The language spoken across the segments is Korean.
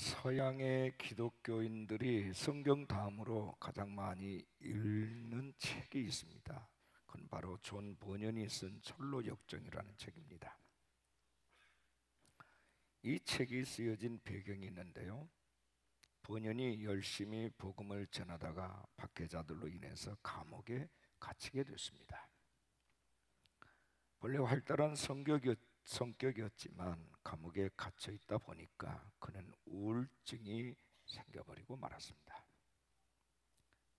서양의 기독교인들이 성경 다음으로 가장 많이 읽는 책이 있습니다. 그건 바로 존 버년이 쓴 철로 역정이라는 책입니다. 이 책이 쓰여진 배경이 있는데요, 버년이 열심히 복음을 전하다가 박해자들로 인해서 감옥에 갇히게 됐습니다. 원래 활달한 성격이었지만 감옥에 갇혀 있다 보니까 그는 우울증이 생겨버리고 말았습니다.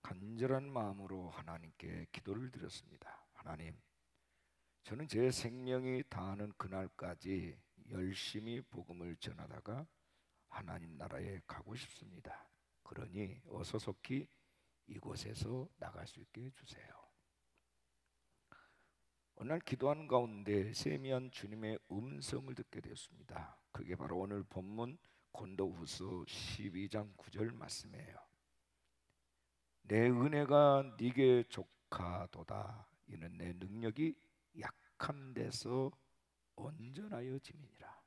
간절한 마음으로 하나님께 기도를 드렸습니다. 하나님, 저는 제 생명이 다하는 그날까지 열심히 복음을 전하다가 하나님 나라에 가고 싶습니다. 그러니 어서 속히 이곳에서 나갈 수 있게 해주세요. 어느 날 기도하는 가운데 세미한 주님의 음성을 듣게 되었습니다. 그게 바로 오늘 본문 고린도후서 12장 9절 말씀이에요. 내 은혜가 네게 족하도다. 이는 내 능력이 약한 데서 온전하여 짐이니라.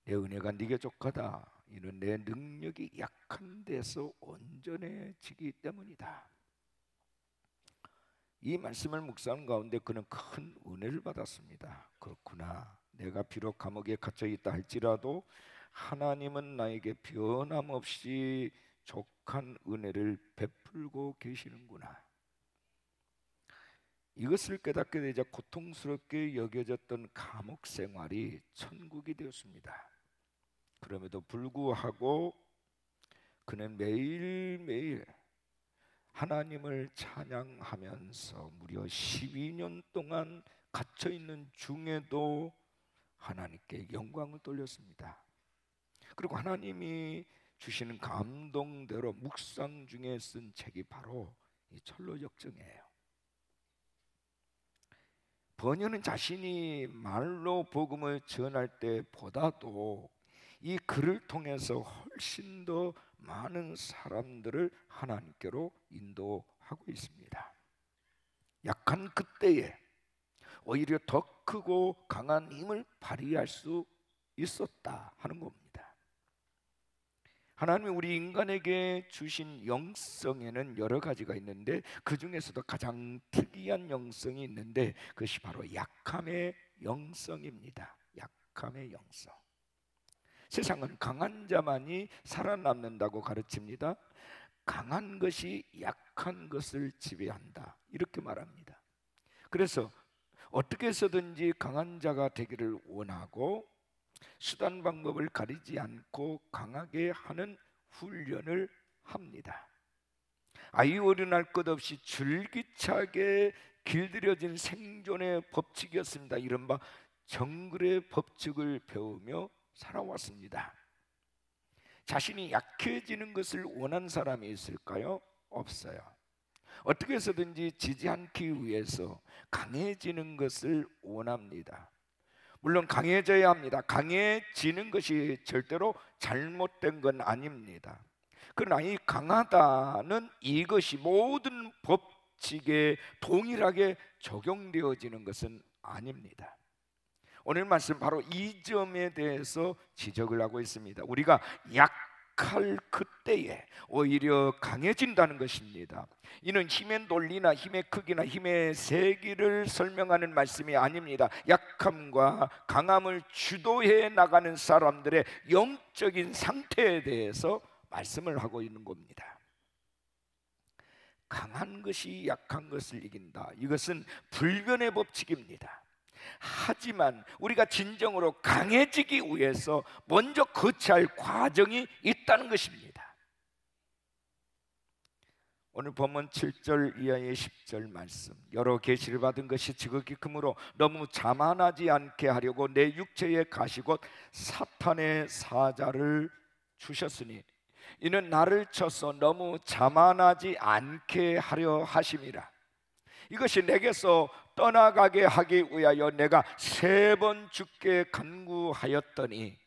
내 은혜가 네게 족하다. 이는 내 능력이 약한 데서 온전해지기 때문이다. 이 말씀을 묵상하는 가운데 그는 큰 은혜를 받았습니다. 그렇구나. 내가 비록 감옥에 갇혀 있다 할지라도 하나님은 나에게 변함없이 족한 은혜를 베풀고 계시는구나. 이것을 깨닫게 되자 고통스럽게 여겨졌던 감옥 생활이 천국이 되었습니다. 그럼에도 불구하고 그는 매일매일 하나님을 찬양하면서 무려 12년 동안 갇혀있는 중에도 하나님께 영광을 돌렸습니다. 그리고 하나님이 주시는 감동대로 묵상 중에 쓴 책이 바로 이 철로역정이에요. 버녀는 자신이 말로 복음을 전할 때보다도 이 글을 통해서 훨씬 더 많은 사람들을 하나님께로 인도하고 있습니다. 약한 그때에 오히려 더 크고 강한 힘을 발휘할 수 있었다 하는 겁니다. 하나님이 우리 인간에게 주신 영성에는 여러 가지가 있는데 그 중에서도 가장 특이한 영성이 있는데 그것이 바로 약함의 영성입니다. 약함의 영성. 세상은 강한 자만이 살아남는다고 가르칩니다. 강한 것이 약한 것을 지배한다, 이렇게 말합니다. 그래서 어떻게 해서든지 강한 자가 되기를 원하고 수단 방법을 가리지 않고 강하게 하는 훈련을 합니다. 아이 어린할 것 없이 줄기차게 길들여진 생존의 법칙이었습니다. 이른바 정글의 법칙을 배우며 살아왔습니다. 자신이 약해지는 것을 원하는 사람이 있을까요? 없어요. 어떻게 해서든지 지지 않기 위해서 강해지는 것을 원합니다. 물론 강해져야 합니다. 강해지는 것이 절대로 잘못된 건 아닙니다. 그러나 이 강하다는 이것이 모든 법칙에 동일하게 적용되어지는 것은 아닙니다. 오늘 말씀 바로 이 점에 대해서 지적을 하고 있습니다. 우리가 약할 그때에 오히려 강해진다는 것입니다. 이는 힘의 논리나 힘의 크기나 힘의 세기를 설명하는 말씀이 아닙니다. 약함과 강함을 주도해 나가는 사람들의 영적인 상태에 대해서 말씀을 하고 있는 겁니다. 강한 것이 약한 것을 이긴다. 이것은 불변의 법칙입니다. 하지만 우리가 진정으로 강해지기 위해서 먼저 거쳐야 할 과정이 있다는 것입니다. 오늘 본문 7절 이하의 10절 말씀, 여러 계시를 받은 것이 지극히 크므로 너무 자만하지 않게 하려고 내 육체에 가시곧 사탄의 사자를 주셨으니 이는 나를 쳐서 너무 자만하지 않게 하려 하심이라. 이것이 내게서 떠나가게 하기 위하여 내가 3번 주께 간구하였더니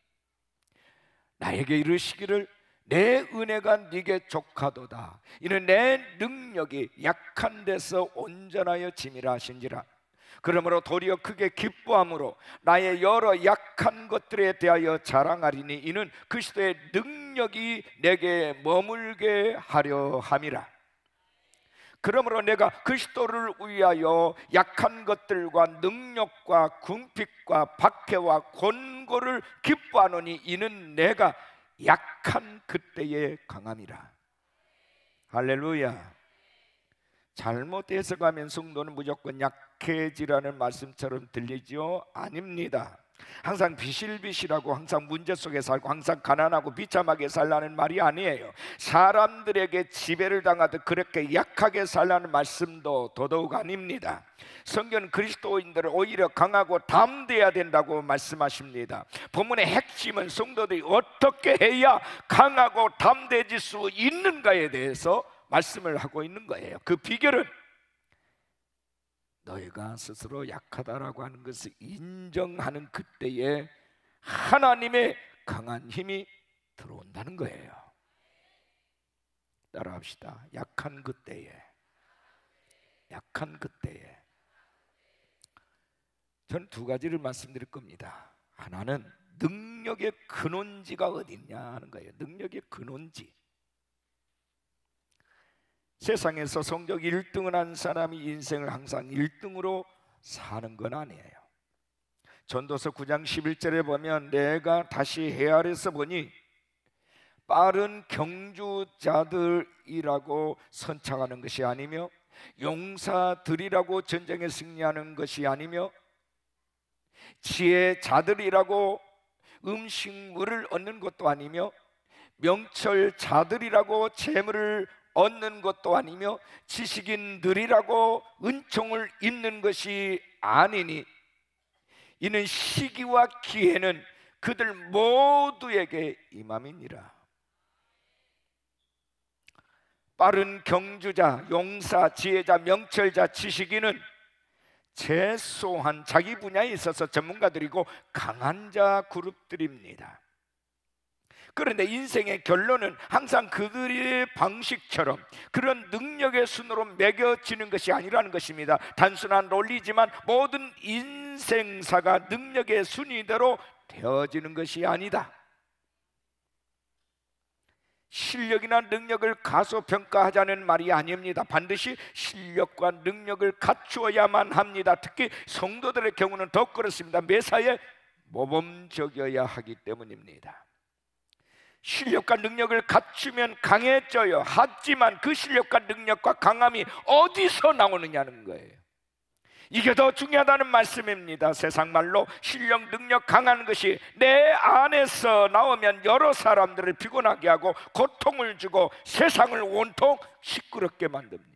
나에게 이르시기를 내 은혜가 네게 족하도다. 이는 내 능력이 약한 데서 온전하여 짐이라 하신지라. 그러므로 도리어 크게 기뻐함으로 나의 여러 약한 것들에 대하여 자랑하리니 이는 그리스도의 능력이 내게 머물게 하려 함이라. 그러므로 내가 그리스도를 위하여 약한 것들과 능력과 궁핍과 박해와 권고를 기뻐하노니 이는 내가 약한 그때에 강함이라. 할렐루야. 잘못 해석하면 성도는 무조건 약해지라는 말씀처럼 들리죠? 아닙니다. 항상 비실비실하고 항상 문제 속에 살고 항상 가난하고 비참하게 살라는 말이 아니에요. 사람들에게 지배를 당하듯 그렇게 약하게 살라는 말씀도 더더욱 아닙니다. 성경은 그리스도인들을 오히려 강하고 담대해야 된다고 말씀하십니다. 본문의 핵심은 성도들이 어떻게 해야 강하고 담대해질 수 있는가에 대해서 말씀을 하고 있는 거예요. 그 비결은 너희가 스스로 약하다라고 하는 것을 인정하는 그때에 하나님의 강한 힘이 들어온다는 거예요. 따라합시다. 약한 그때에, 약한 그때에. 저는 두 가지를 말씀드릴 겁니다. 하나는 능력의 근원지가 어딨냐 하는 거예요. 능력의 근원지. 세상에서 성적 1등을 한 사람이 인생을 항상 1등으로 사는 건 아니에요. 전도서 9장 11절에 보면 내가 다시 헤아려서 보니 빠른 경주자들이라고 선창하는 것이 아니며 용사들이라고 전쟁에 승리하는 것이 아니며 지혜자들이라고 음식물을 얻는 것도 아니며 명철자들이라고 재물을 얻는 것도 아니며 지식인들이라고 은총을 입는 것이 아니니 이는 시기와 기회는 그들 모두에게 임함이니라. 빠른 경주자, 용사, 지혜자, 명철자, 지식인은 최소한 자기 분야에 있어서 전문가들이고 강한 자 그룹들입니다. 그런데 인생의 결론은 항상 그들의 방식처럼 그런 능력의 순으로 매겨지는 것이 아니라는 것입니다. 단순한 논리지만 모든 인생사가 능력의 순위대로 되어지는 것이 아니다. 실력이나 능력을 가소평가하자는 말이 아닙니다. 반드시 실력과 능력을 갖추어야만 합니다. 특히 성도들의 경우는 더 그렇습니다. 매사에 모범적이어야 하기 때문입니다. 실력과 능력을 갖추면 강해져요. 하지만 그 실력과 능력과 강함이 어디서 나오느냐는 거예요. 이게 더 중요하다는 말씀입니다. 세상 말로 실력, 능력 강한 것이 내 안에서 나오면 여러 사람들을 피곤하게 하고 고통을 주고 세상을 온통 시끄럽게 만듭니다.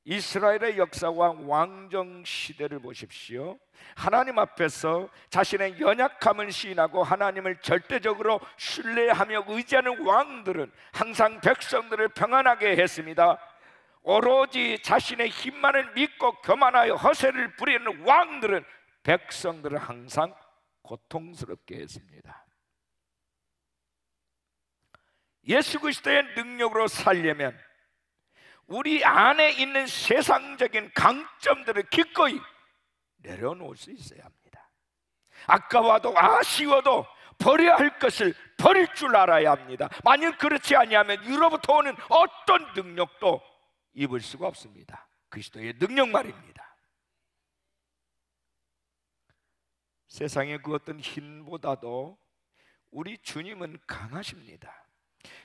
이스라엘의 역사와 왕정 시대를 보십시오. 하나님 앞에서 자신의 연약함을 시인하고 하나님을 절대적으로 신뢰하며 의지하는 왕들은 항상 백성들을 평안하게 했습니다. 오로지 자신의 힘만을 믿고 교만하여 허세를 부리는 왕들은 백성들을 항상 고통스럽게 했습니다. 예수 그리스도의 능력으로 살려면 우리 안에 있는 세상적인 강점들을 기꺼이 내려놓을 수 있어야 합니다. 아까워도 아쉬워도 버려야 할 것을 버릴 줄 알아야 합니다. 만약 그렇지 아니하면 위로부터 오는 어떤 능력도 입을 수가 없습니다. 그리스도의 능력 말입니다. 세상의 그 어떤 힘보다도 우리 주님은 강하십니다.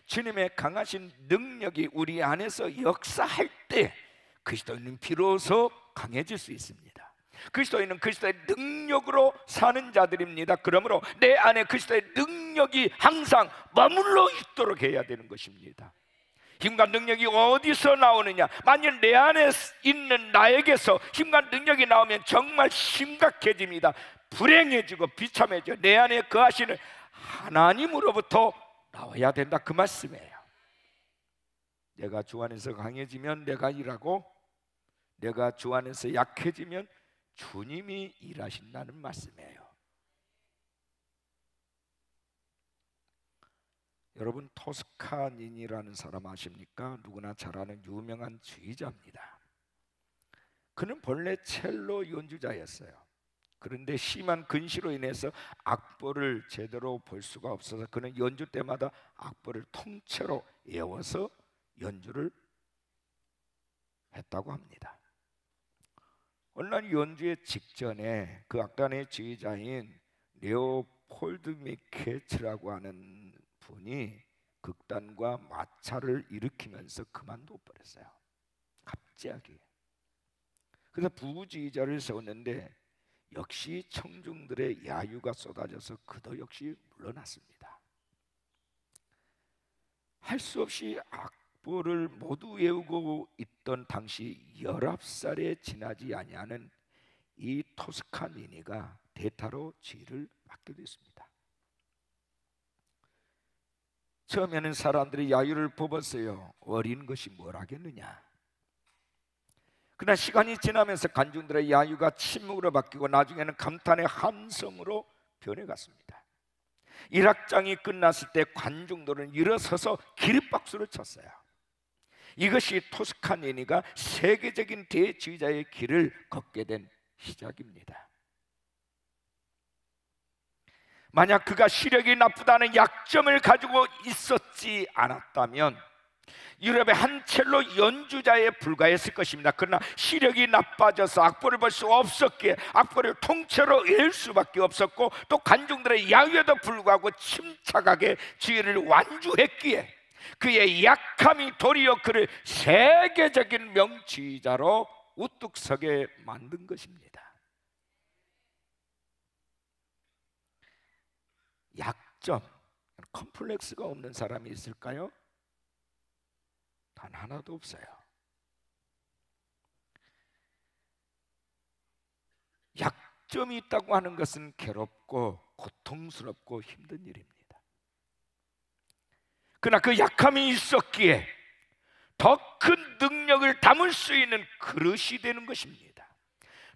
주님의 강하신 능력이 우리 안에서 역사할 때 그리스도인은 비로소 강해질 수 있습니다. 그리스도인은 그리스도의 능력으로 사는 자들입니다. 그러므로 내 안에 그리스도의 능력이 항상 머물러 있도록 해야 되는 것입니다. 힘과 능력이 어디서 나오느냐? 만일 내 안에 있는 나에게서 힘과 능력이 나오면 정말 심각해집니다. 불행해지고 비참해져. 내 안에 거하시는 하나님으로부터 나와야 된다, 그 말씀이에요. 내가 주 안에서 강해지면 내가 일하고 내가 주 안에서 약해지면 주님이 일하신다는 말씀이에요. 여러분, 토스카닌이라는 사람 아십니까? 누구나 잘 아는 유명한 주의자입니다. 그는 본래 첼로 연주자였어요. 그런데 심한 근시로 인해서 악보를 제대로 볼 수가 없어서 그는 연주 때마다 악보를 통째로 외워서 연주를 했다고 합니다. 어느 날 연주의 직전에 그 악단의 지휘자인 레오폴드 미케츠라고 하는 분이 극단과 마찰을 일으키면서 그만둬 버렸어요. 갑자기. 그래서 부지휘자를 세웠는데 역시 청중들의 야유가 쏟아져서 그도 역시 물러났습니다. 할 수 없이 악보를 모두 외우고 있던 당시 19살에 지나지 아니하는 이 토스카니니가 대타로 지휘를 맡게 됐습니다. 처음에는 사람들이 야유를 뽑았어요. 어린 것이 뭘 하겠느냐. 그러나 시간이 지나면서 관중들의 야유가 침묵으로 바뀌고 나중에는 감탄의 함성으로 변해갔습니다. 1악장이 끝났을 때 관중들은 일어서서 기립박수를 쳤어요. 이것이 토스카니니가 세계적인 대지휘자의 길을 걷게 된 시작입니다. 만약 그가 시력이 나쁘다는 약점을 가지고 있었지 않았다면 유럽의 한 첼로 연주자에 불과했을 것입니다. 그러나 시력이 나빠져서 악보를 볼 수 없었기에 악보를 통째로 외울 수밖에 없었고 또 관중들의 야유에도 불구하고 침착하게 지휘를 완주했기에 그의 약함이 도리어 그를 세계적인 명지휘자로 우뚝 서게 만든 것입니다. 약점, 컴플렉스가 없는 사람이 있을까요? 단 하나도 없어요. 약점이 있다고 하는 것은 괴롭고 고통스럽고 힘든 일입니다. 그러나 그 약함이 있었기에 더 큰 능력을 담을 수 있는 그릇이 되는 것입니다.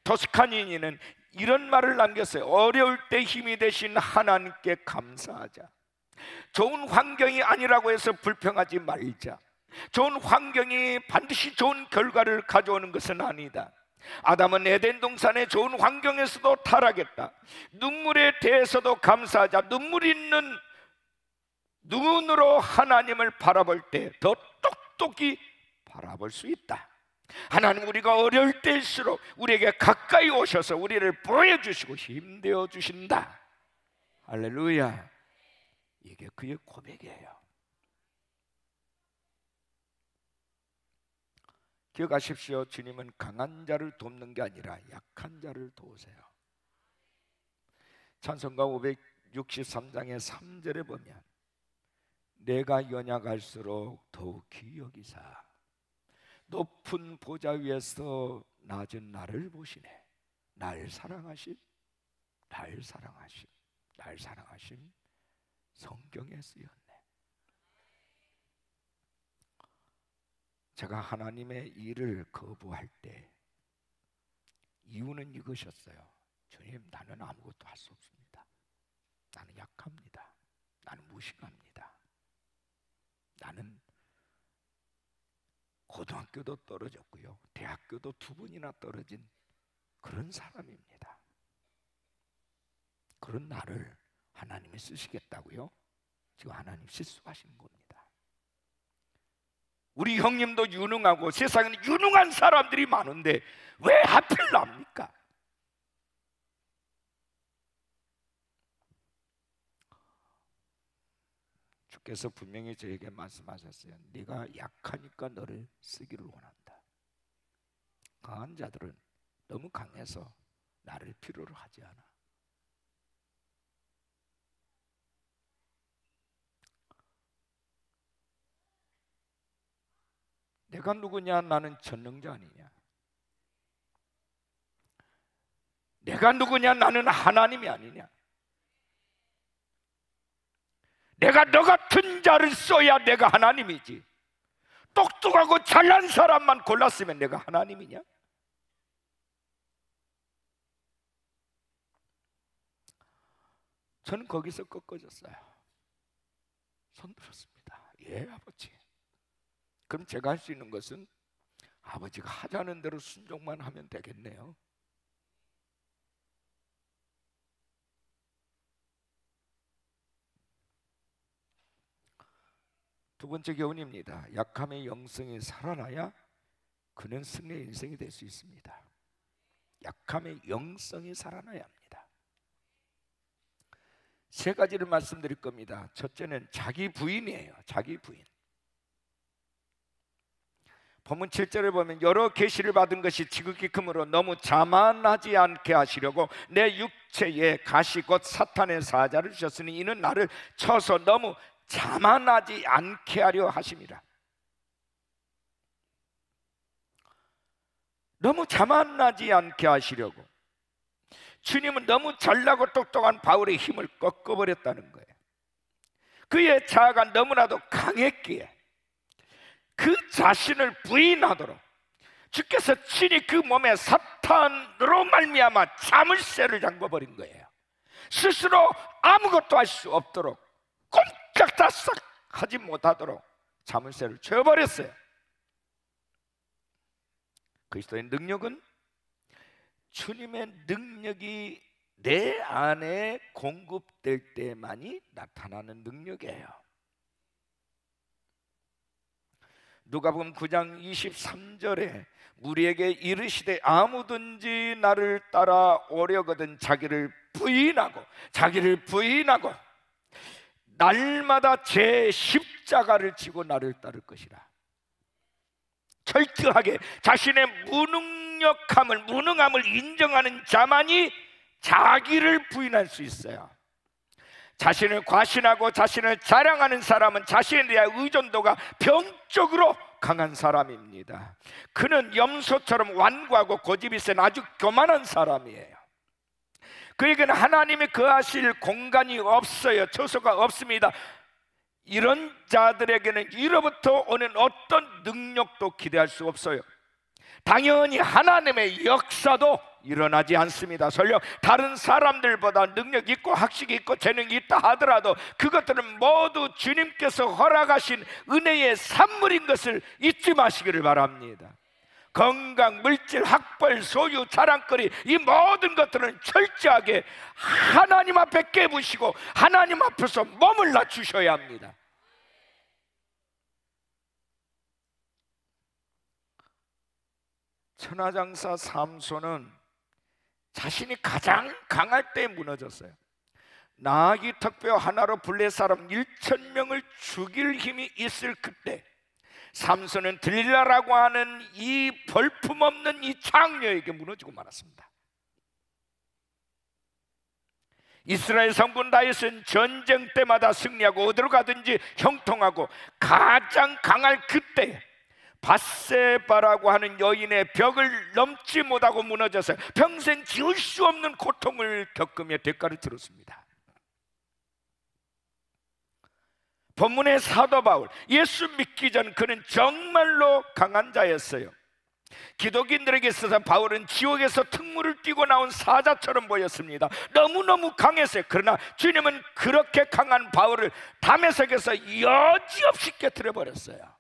토스카니니는 이런 말을 남겼어요. 어려울 때 힘이 되신 하나님께 감사하자. 좋은 환경이 아니라고 해서 불평하지 말자. 좋은 환경이 반드시 좋은 결과를 가져오는 것은 아니다. 아담은 에덴 동산의 좋은 환경에서도 타락했다. 눈물에 대해서도 감사하자. 눈물 있는 눈으로 하나님을 바라볼 때 더 똑똑히 바라볼 수 있다. 하나님, 우리가 어려울 때일수록 우리에게 가까이 오셔서 우리를 보여주시고 힘내어 주신다. 할렐루야. 이게 그의 고백이에요. 기억하십시오. 주님은 강한 자를 돕는 게 아니라 약한 자를 도우세요. 찬송가 563장의 3절에 보면 내가 연약할수록 더욱 기여기사 높은 보좌 위에서 낮은 나를 보시네. 날 사랑하심, 날 사랑하심, 날 사랑하심 성경에 쓰였네. 제가 하나님의 일을 거부할 때 이유는 이것이었어요. 주님, 나는 아무것도 할 수 없습니다. 나는 약합니다. 나는 무식합니다. 나는 고등학교도 떨어졌고요, 대학교도 2번이나 떨어진 그런 사람입니다. 그런 나를 하나님이 쓰시겠다고요? 지금 하나님 실수하시는 겁니다. 우리 형님도 유능하고 세상에는 유능한 사람들이 많은데 왜 하필 납니까? 주께서 분명히 저에게 말씀하셨어요. 네가 약하니까 너를 쓰기를 원한다. 강한 자들은 너무 강해서 나를 필요로 하지 않아. 내가 누구냐? 나는 전능자 아니냐? 내가 누구냐? 나는 하나님이 아니냐? 내가 너 같은 자를 써야 내가 하나님이지. 똑똑하고 잘난 사람만 골랐으면 내가 하나님이냐? 저는 거기서 꺾어졌어요. 손 들었습니다. 예, 아버지. 그럼 제가 할 수 있는 것은 아버지가 하자는 대로 순종만 하면 되겠네요. 두 번째 교훈입니다. 약함의 영성이 살아나야 그는 승리의 인생이 될 수 있습니다. 약함의 영성이 살아나야 합니다. 세 가지를 말씀드릴 겁니다. 첫째는 자기 부인이에요. 자기 부인. 본문 7절을 보면 여러 계시를 받은 것이 지극히 크므로 너무 자만하지 않게 하시려고 내 육체에 가시 곧 사탄의 사자를 주셨으니 이는 나를 쳐서 너무 자만하지 않게 하려 하심이라. 너무 자만하지 않게 하시려고. 주님은 너무 잘나고 똑똑한 바울의 힘을 꺾어버렸다는 거예요. 그의 자아가 너무나도 강했기에 그 자신을 부인하도록 주께서 친히 그 몸에 사탄으로 말미암아 자물쇠를 잠궈버린 거예요. 스스로 아무것도 할 수 없도록 꼼짝달싹 하지 못하도록 자물쇠를 쳐버렸어요. 그리스도의 능력은 주님의 능력이 내 안에 공급될 때만이 나타나는 능력이에요. 누가복음 9장 23절에 무리에게 이르시되 아무든지 나를 따라오려거든 자기를 부인하고 날마다 제 십자가를 지고 나를 따를 것이라. 철저하게 자신의 무능함을 인정하는 자만이 자기를 부인할 수 있어요. 자신을 과신하고 자신을 자랑하는 사람은 자신에 대한 의존도가 병적으로 강한 사람입니다. 그는 염소처럼 완고하고 고집이 센 아주 교만한 사람이에요. 그에게는 하나님이 거하실 공간이 없어요. 처소가 없습니다. 이런 자들에게는 이로부터 오는 어떤 능력도 기대할 수 없어요. 당연히 하나님의 역사도 일어나지 않습니다. 설령 다른 사람들보다 능력 있고 학식이 있고 재능이 있다 하더라도 그것들은 모두 주님께서 허락하신 은혜의 산물인 것을 잊지 마시기를 바랍니다. 건강, 물질, 학벌, 소유, 자랑거리, 이 모든 것들은 철저하게 하나님 앞에 깨부시고 하나님 앞에서 몸을 낮추셔야 합니다. 천하장사 삼손은 자신이 가장 강할 때 무너졌어요. 나귀 턱뼈 하나로 블레 사람 1,000명을 죽일 힘이 있을 그때 삼손은 들릴라라고 하는 이 볼품없는 이 장녀에게 무너지고 말았습니다. 이스라엘 성군 다윗은 전쟁 때마다 승리하고 어디로 가든지 형통하고 가장 강할 그때 밧세바라고 하는 여인의 벽을 넘지 못하고 무너져서 평생 지울 수 없는 고통을 겪으며 대가를 치렀습니다. 본문의 사도 바울, 예수 믿기 전 그는 정말로 강한 자였어요. 기독인들에게 있어서 바울은 지옥에서 특무를 띠고 나온 사자처럼 보였습니다. 너무너무 강했어요. 그러나 주님은 그렇게 강한 바울을 다메섹에서 여지없이 깨트려 버렸어요.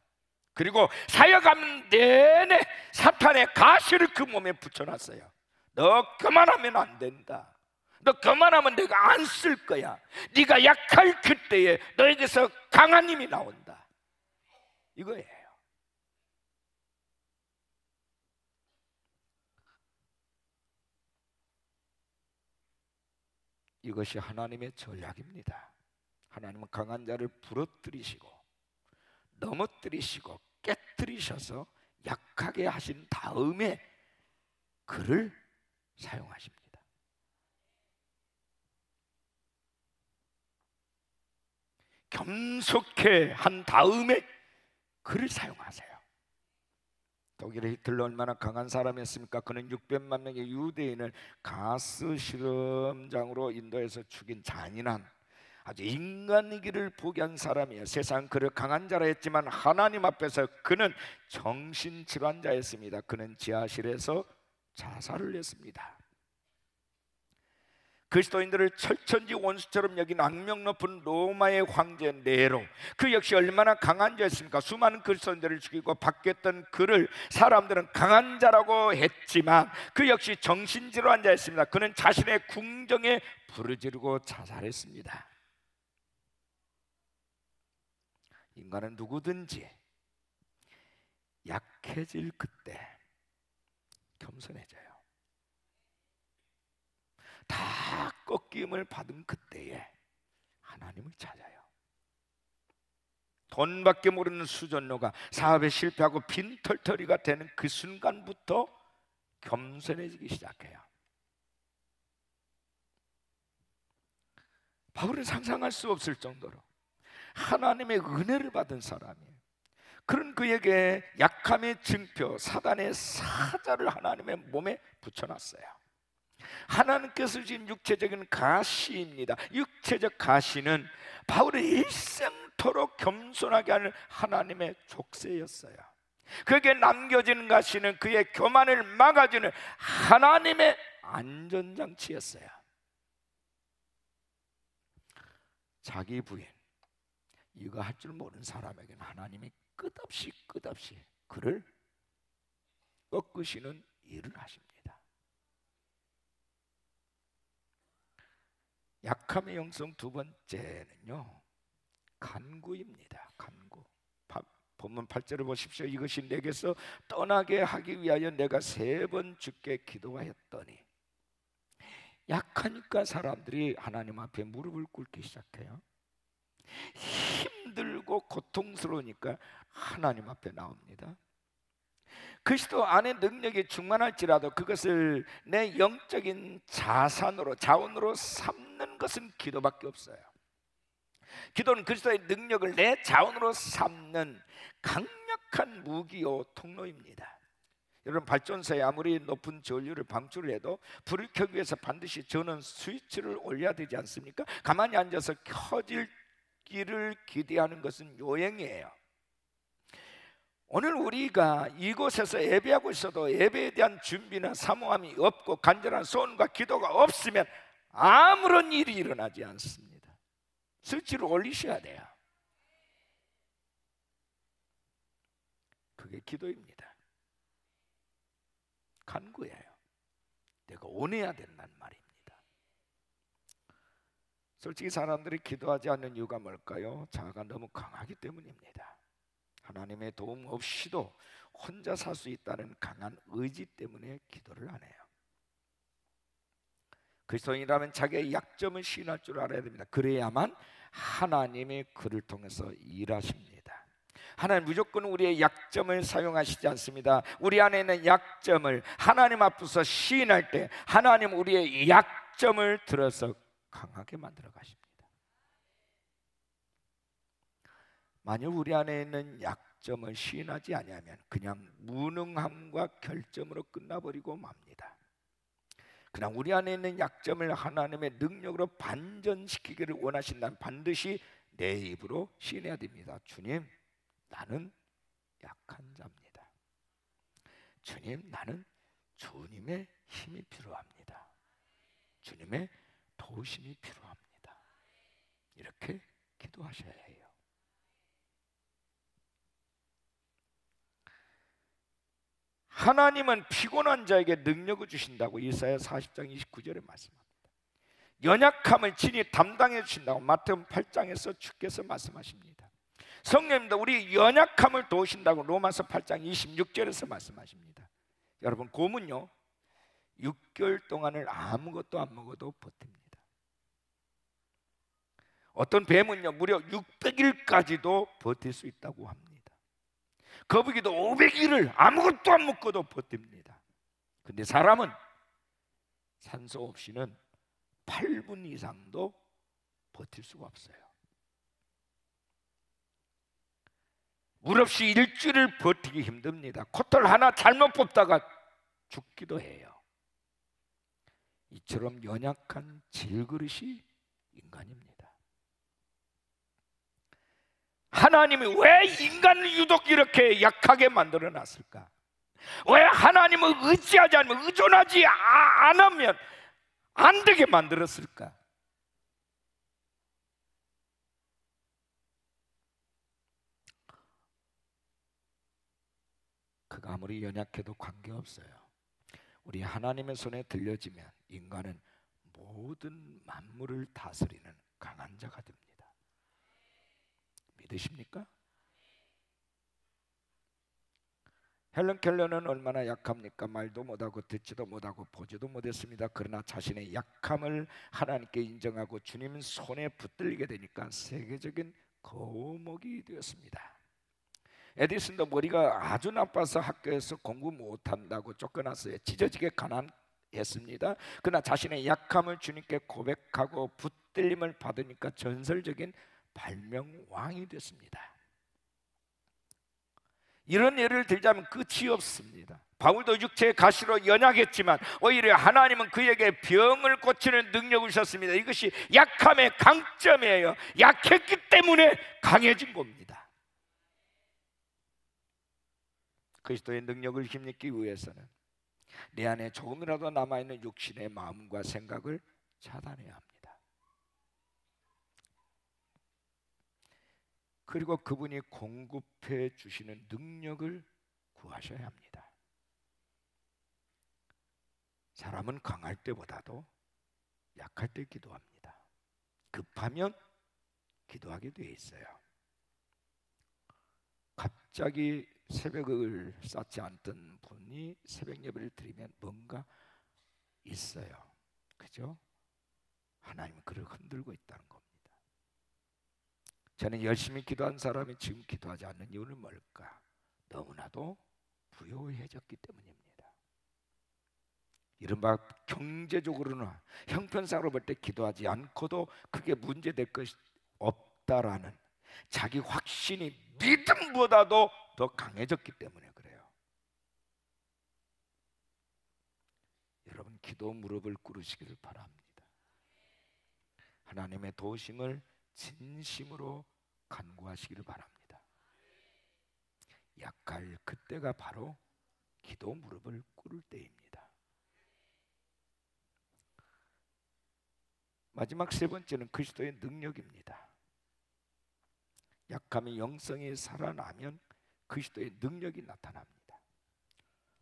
그리고 사역하는 내내 사탄의 가시를 그 몸에 붙여놨어요. 너 그만하면 안 된다. 너 그만하면 내가 안 쓸 거야. 네가 약할 그때에 너에게서 강한 힘이 나온다. 이거예요. 이것이 하나님의 전략입니다. 하나님은 강한 자를 부러뜨리시고 넘어뜨리시고 깨뜨리셔서 약하게 하신 다음에 그를 사용하십니다. 겸손케 한 다음에 그를 사용하세요. 독일의 히틀러 얼마나 강한 사람이었습니까? 그는 600만 명의 유대인을 가스 실험장으로 인도해서 죽인 잔인한 아주 인간이기를 포기한 사람이에요. 세상 그를 강한 자라 했지만 하나님 앞에서 그는 정신질환자였습니다. 그는 지하실에서 자살을 했습니다. 그리스도인들을 철천지 원수처럼 여긴 악명 높은 로마의 황제 네로, 그 역시 얼마나 강한 자였습니까? 수많은 그리스도인들을 죽이고 받겠던 그를 사람들은 강한 자라고 했지만 그 역시 정신질환 자였습니다. 그는 자신의 궁정에 부르지르고 자살했습니다. 인간은 누구든지 약해질 그때 겸손해져요. 다 꺾임을 받은 그때에 하나님을 찾아요. 돈밖에 모르는 수전노가 사업에 실패하고 빈털터리가 되는 그 순간부터 겸손해지기 시작해요. 바울은 상상할 수 없을 정도로 하나님의 은혜를 받은 사람이에요. 그런 그에게 약함의 증표, 사단의 사자를 하나님의 몸에 붙여놨어요. 하나님께서 주신 육체적인 가시입니다. 육체적 가시는 바울을 일생토록 겸손하게 하는 하나님의 족쇄였어요. 그에게 남겨지는 가시는 그의 교만을 막아주는 하나님의 안전장치였어요. 자기 부인, 이거 할 줄 모르는 사람에게는 하나님이 끝없이 그를 꺾으시는 일을 하십니다. 약함의 영성 두 번째는요, 간구입니다. 간구. 본문 8절을 보십시오. 이것이 내게서 떠나게 하기 위하여 내가 3번 주께 기도하였더니. 약하니까 사람들이 하나님 앞에 무릎을 꿇기 시작해요. 힘들고 고통스러우니까 하나님 앞에 나옵니다. 그리스도 안에 능력이 충만할지라도 그것을 내 영적인 자원으로 삼는 것은 기도밖에 없어요. 기도는 그리스도의 능력을 내 자원으로 삼는 강력한 무기요 통로입니다. 여러분, 발전소에 아무리 높은 전류를 방출을 해도 불을 켜기 위해서 반드시 전원 스위치를 올려야 되지 않습니까? 가만히 앉아서 켜지기를 기대하는 것은 요행이에요. 오늘 우리가 이곳에서 예배하고 있어도 예배에 대한 준비나 사모함이 없고 간절한 소원과 기도가 없으면 아무런 일이 일어나지 않습니다. 스위치를 올리셔야 돼요. 그게 기도입니다. 간구예요. 내가 원해야 된다는 말입니다. 솔직히 사람들이 기도하지 않는 이유가 뭘까요? 자아가 너무 강하기 때문입니다. 하나님의 도움 없이도 혼자 살 수 있다는 강한 의지 때문에 기도를 안 해요. 그리스도인이라면 자기의 약점을 시인할 줄 알아야 됩니다. 그래야만 하나님이 그를 통해서 일하십니다. 하나님 무조건 우리의 약점을 사용하시지 않습니다. 우리 안에 있는 약점을 하나님 앞에서 시인할 때 하나님 우리의 약점을 들어서 강하게 만들어 가십니다. 만약 우리 안에 있는 약점을 시인하지 아니하면 그냥 무능함과 결점으로 끝나버리고 맙니다. 그냥 우리 안에 있는 약점을 하나님의 능력으로 반전시키기를 원하신다면 반드시 내 입으로 시인해야 됩니다. 주님, 나는 약한 자입니다. 주님, 나는 주님의 힘이 필요합니다. 주님의 도우심이 필요합니다. 이렇게 기도하셔야 해요. 하나님은 피곤한 자에게 능력을 주신다고 이사야 40장 29절에 말씀합니다. 연약함을 친히 담당해 주신다고 마태복음 8장에서 주께서 말씀하십니다. 성령님도 우리 연약함을 도우신다고 로마서 8장 26절에서 말씀하십니다. 여러분, 곰은요 6개월 동안을 아무것도 안 먹어도 버팁니다. 어떤 뱀은요 무려 600일까지도 버틸 수 있다고 합니다. 거북이도 500일을 아무것도 안 먹고도 버팁니다. 근데 사람은 산소 없이는 8분 이상도 버틸 수가 없어요. 물 없이 일주일을 버티기 힘듭니다. 코털 하나 잘못 뽑다가 죽기도 해요. 이처럼 연약한 질그릇이 인간입니다. 하나님이 왜 인간을 유독 이렇게 약하게 만들어 놨을까? 왜 하나님을 의지하지 않으면, 의존하지 않으면 안 되게 만들었을까? 그가 아무리 연약해도 관계없어요. 우리 하나님의 손에 들려지면 인간은 모든 만물을 다스리는 강한 자가 됩니다. 믿으십니까? 헬런 켈러는 얼마나 약합니까? 말도 못하고 듣지도 못하고 보지도 못했습니다. 그러나 자신의 약함을 하나님께 인정하고 주님 손에 붙들리게 되니까 세계적인 거목이 되었습니다. 에디슨도 머리가 아주 나빠서 학교에서 공부 못한다고 쫓겨났어요. 찢어지게 가난했습니다. 그러나 자신의 약함을 주님께 고백하고 붙들림을 받으니까 전설적인 발명왕이 됐습니다. 이런 예를 들자면 끝이 없습니다. 바울도 육체의 가시로 연약했지만 오히려 하나님은 그에게 병을 고치는 능력을 주셨습니다. 이것이 약함의 강점이에요. 약했기 때문에 강해진 겁니다. 그리스도의 능력을 힘입기 위해서는 내 안에 조금이라도 남아있는 육신의 마음과 생각을 차단해야 합니다. 그리고 그분이 공급해 주시는 능력을 구하셔야 합니다. 사람은 강할 때보다도 약할 때 기도합니다. 급하면 기도하게 되어 있어요. 갑자기 새벽을 쌓지 않던 분이 새벽 예배를 드리면 뭔가 있어요. 그죠? 하나님은 그를 흔들고 있다는 겁니다. 저는 열심히 기도한 사람이 지금 기도하지 않는 이유는 뭘까? 너무나도 부요해졌기 때문입니다. 이른바 경제적으로나 형편상으로 볼 때 기도하지 않고도 크게 문제될 것이 없다라는 자기 확신이 믿음보다도 더 강해졌기 때문에 그래요. 여러분 기도 무릎을 꿇으시기를 바랍니다. 하나님의 도우심을 진심으로 간구하시기를 바랍니다. 약할 그때가 바로 기도 무릎을 꿇을 때입니다. 마지막 세 번째는 그리스도의 능력입니다. 약함의 영성이 살아나면 그리스도의 능력이 나타납니다.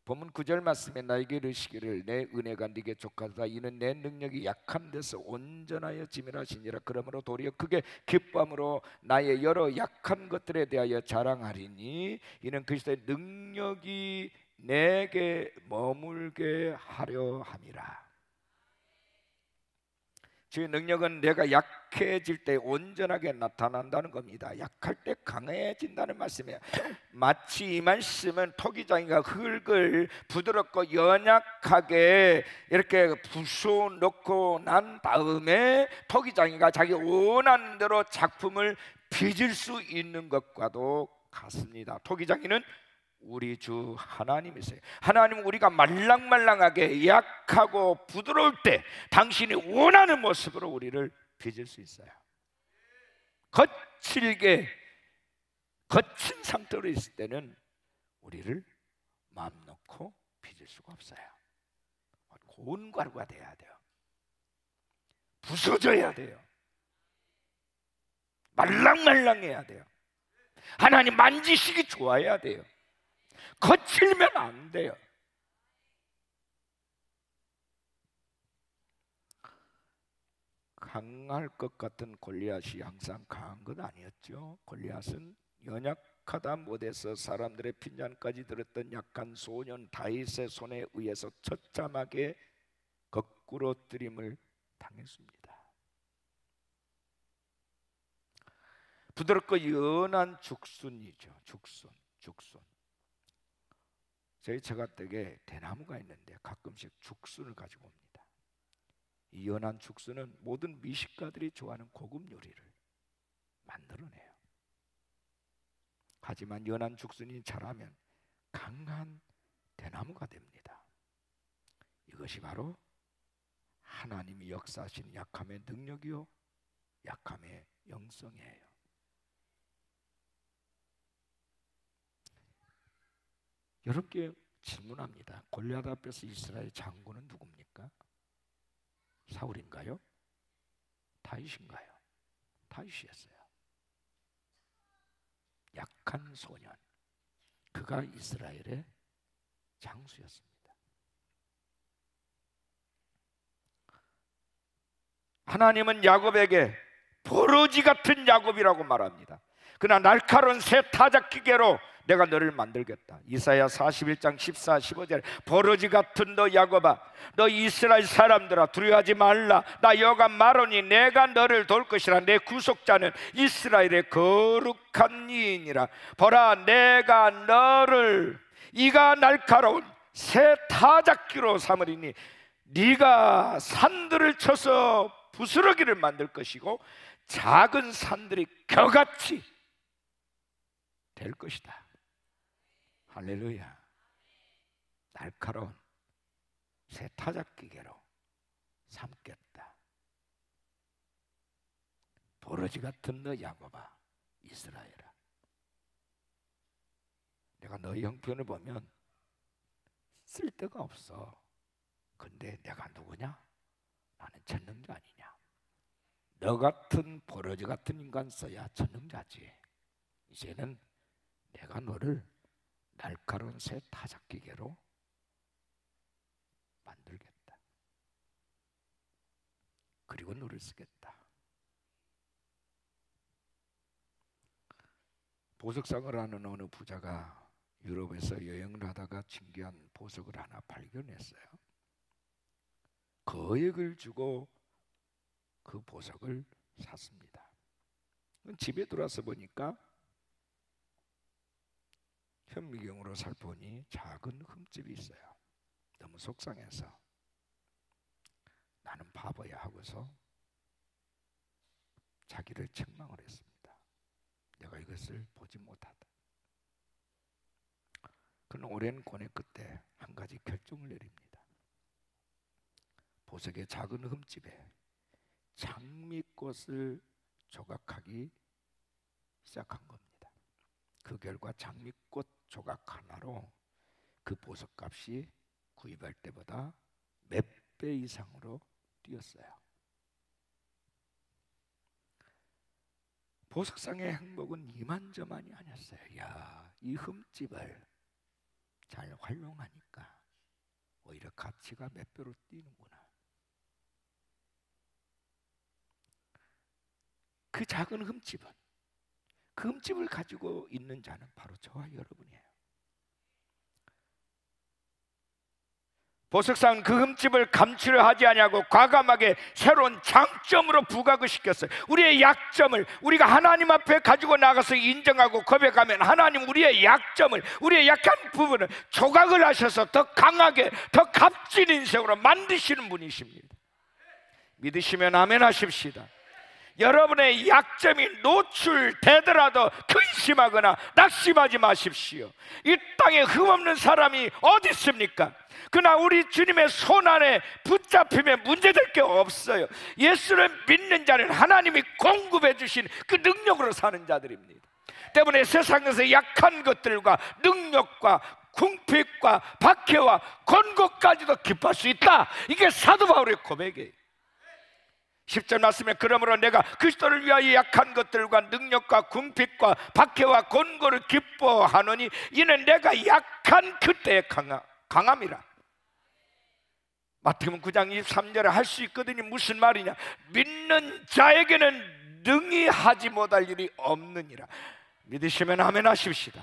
본문 9절 말씀에 나에게 이르시기를 내 은혜가 네게 족하다 이는 내 능력이 약함 데서 온전하여 지밀하시니라. 그러므로 도리어 크게 기뻐함으로 나의 여러 약한 것들에 대하여 자랑하리니 이는 그리스도의 능력이 내게 머물게 하려 함이라. 주의 능력은 내가 약해질 때 온전하게 나타난다는 겁니다. 약할 때 강해진다는 말씀이에요. 마치 이 말씀은 토기장이가 흙을 부드럽고 연약하게 이렇게 부숴놓고 난 다음에 토기장이가 자기 원하는 대로 작품을 빚을 수 있는 것과도 같습니다. 토기장이는 우리 주 하나님이세요. 하나님은 우리가 말랑말랑하게 약하고 부드러울 때 당신이 원하는 모습으로 우리를 빚을 수 있어요. 거칠게 거친 상태로 있을 때는 우리를 마음 놓고 빚을 수가 없어요. 고운 가루가 돼야 돼요. 부서져야 돼요. 말랑말랑해야 돼요. 하나님 만지시기 좋아해야 돼요. 거칠면 안 돼요. 강할 것 같은 골리앗이 항상 강한 건 아니었죠. 골리앗은 연약하다 못해서 사람들의 핀잔까지 들었던 약한 소년 다윗의 손에 의해서 처참하게 거꾸로 뜨림을 당했습니다. 부드럽고 연한 죽순이죠. 죽순. 저희 처가댁에 대나무가 있는데 가끔씩 죽순을 가지고 옵니다. 이 연한 죽순은 모든 미식가들이 좋아하는 고급 요리를 만들어내요. 하지만 연한 죽순이 자라면 강한 대나무가 됩니다. 이것이 바로 하나님이 역사하신 약함의 능력이요 약함의 영성이에요. 여러분께 질문합니다. 골리앗 앞에서 이스라엘 장군은 누굽니까? 사울인가요? 다윗인가요? 다윗이었어요. 약한 소년, 그가 이스라엘의 장수였습니다. 하나님은 야곱에게 버러지 같은 야곱이라고 말합니다. 그러나 날카로운 새 타작기계로 내가 너를 만들겠다. 이사야 41장 14, 15절 버러지 같은 너 야곱아, 너 이스라엘 사람들아 두려워하지 말라. 나 여호와 말하니 내가 너를 도울 것이라. 내 구속자는 이스라엘의 거룩한 이인이라. 보라, 내가 너를 이가 날카로운 새 타작기로 삼으리니 네가 산들을 쳐서 부스러기를 만들 것이고 작은 산들이 겨같이 될 것이다. 할렐루야. 날카로운 새 타작기계로 삼겠다. 버러지 같은 너 야곱아, 이스라엘아, 내가 너의 형편을 보면 쓸데가 없어. 근데 내가 누구냐? 나는 전능자 아니냐? 너 같은 버러지 같은 인간 써야 전능자지. 이제는 내가 너를 날카로운 새 타작기계로 만들겠다. 그리고 너를 쓰겠다. 보석상을 하는 어느 부자가 유럽에서 여행을 하다가 진귀한 보석을 하나 발견했어요. 거액을 주고 그 보석을 샀습니다. 집에 들어와서 보니까 현미경으로 살펴보니 작은 흠집이 있어요. 너무 속상해서 나는 바보야 하고서 자기를 책망을 했습니다. 내가 이것을 보지 못하다. 그는 오랜 고뇌 끝에 한 가지 결정을 내립니다. 보석의 작은 흠집에 장미꽃을 조각하기 시작한 겁니다. 그 결과 장미꽃 조각 하나로 그 보석값이 구입할 때보다 몇 배 이상으로 뛰었어요. 보석상의 행복은 이만저만이 아니었어요. 야, 이 흠집을 잘 활용하니까 오히려 가치가 몇 배로 뛰는구나. 그 작은 흠집은, 그 흠집을 가지고 있는 자는 바로 저와 여러분이에요. 보석상은 그 흠집을 감추려 하지 아니하고 과감하게 새로운 장점으로 부각을 시켰어요. 우리의 약점을 우리가 하나님 앞에 가지고 나가서 인정하고 고백하면 하나님 우리의 약점을, 우리의 약한 부분을 조각을 하셔서 더 강하게, 더 값진 인생으로 만드시는 분이십니다. 믿으시면 아멘 하십시다. 여러분의 약점이 노출되더라도 근심하거나 낙심하지 마십시오. 이 땅에 흠없는 사람이 어디 있습니까? 그러나 우리 주님의 손 안에 붙잡히면 문제될 게 없어요. 예수를 믿는 자는 하나님이 공급해 주신 그 능력으로 사는 자들입니다. 때문에 세상에서 약한 것들과 능력과 궁핍과 박해와 권고까지도 기뻐할 수 있다. 이게 사도 바울의 고백이에요. 10절 말씀에 그러므로 내가 그리스도를 위하여 약한 것들과 능력과 궁핍과 박해와 권고를 기뻐하노니 이는 내가 약한 그때의 강함이라. 마태복음 9장 23절에 할 수 있거든요. 무슨 말이냐? 믿는 자에게는 능히 하지 못할 일이 없느니라. 믿으시면 아멘 하십시다.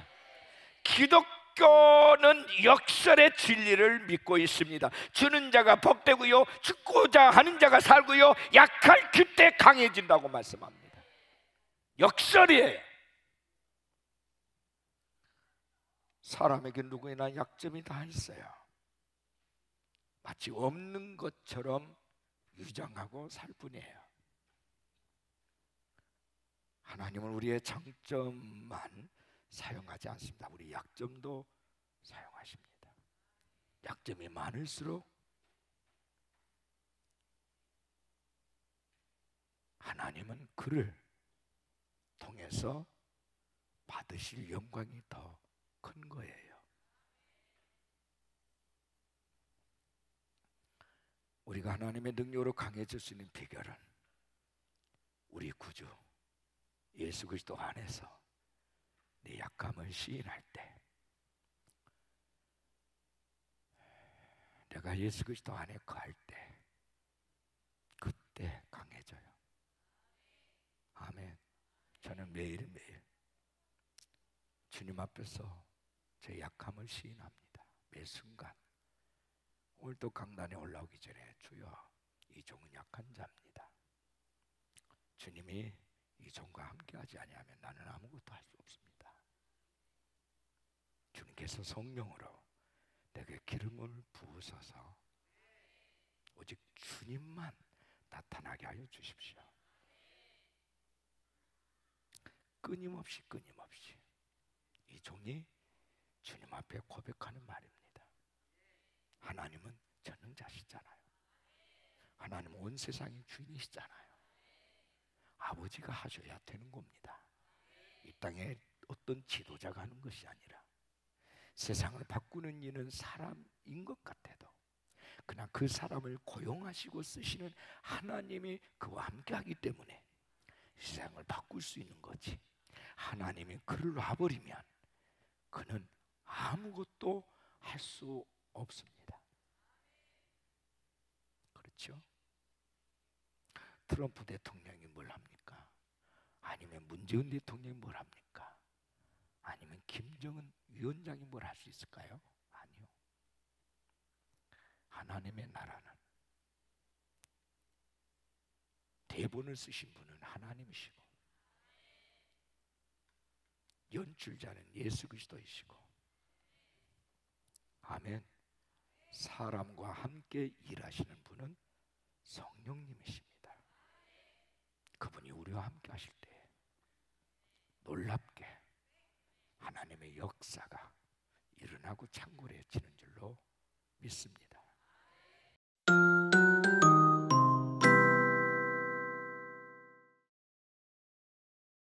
기독교는 역설의 진리를 믿고 있습니다. 주는 자가 복되고요, 죽고자 하는 자가 살고요, 약할 그때 강해진다고 말씀합니다. 역설이에요. 사람에게 누구나 약점이 다 있어요. 마치 없는 것처럼 유장하고 살 뿐이에요. 하나님은 우리의 장점만 사용하지 않습니다. 우리 약점도 사용하십니다. 약점이 많을수록 하나님은 그를 통해서 받으실 영광이 더 큰 거예요. 우리가 하나님의 능력으로 강해질 수 있는 비결은 우리 구주 예수 그리스도 안에서 내 약함을 시인할 때, 내가 예수 그리스도 안에 거할 때, 그때 강해져요. 아멘. 저는 매일매일 주님 앞에서 제 약함을 시인합니다. 매 순간. 오늘도 강단에 올라오기 전에 주여, 이 종은 약한 자입니다. 주님이 이 종과 함께하지 아니하면 나는 아무것도 할 수 없습니다. 주님께서 성령으로 내게 기름을 부으셔서 오직 주님만 나타나게 하여 주십시오. 끊임없이 이 종이 주님 앞에 고백하는 말입니다. 하나님은 전능자시잖아요. 하나님은 온 세상의 주인이시잖아요. 아버지가 하셔야 되는 겁니다. 이 땅에 어떤 지도자가 하는 것이 아니라, 세상을 바꾸는 이는 사람인 것 같아도 그냥 그 사람을 고용하시고 쓰시는 하나님이 그와 함께하기 때문에 세상을 바꿀 수 있는 거지, 하나님이 그를 놔버리면 그는 아무것도 할 수 없습니다. 그렇죠? 트럼프 대통령이 뭘 합니까? 아니면 문재인 대통령이 뭘 합니까? 아니면 김정은 위원장이 뭘 할 수 있을까요? 아니요. 하나님의 나라는, 대본을 쓰신 분은 하나님이시고 연출자는 예수 그리스도이시고, 아멘, 사람과 함께 일하시는 분은 성령님이십니다. 그분이 우리와 함께 하실 때 놀랍게 하나님의 역사가 일어나고 창궐해지는 줄로 믿습니다.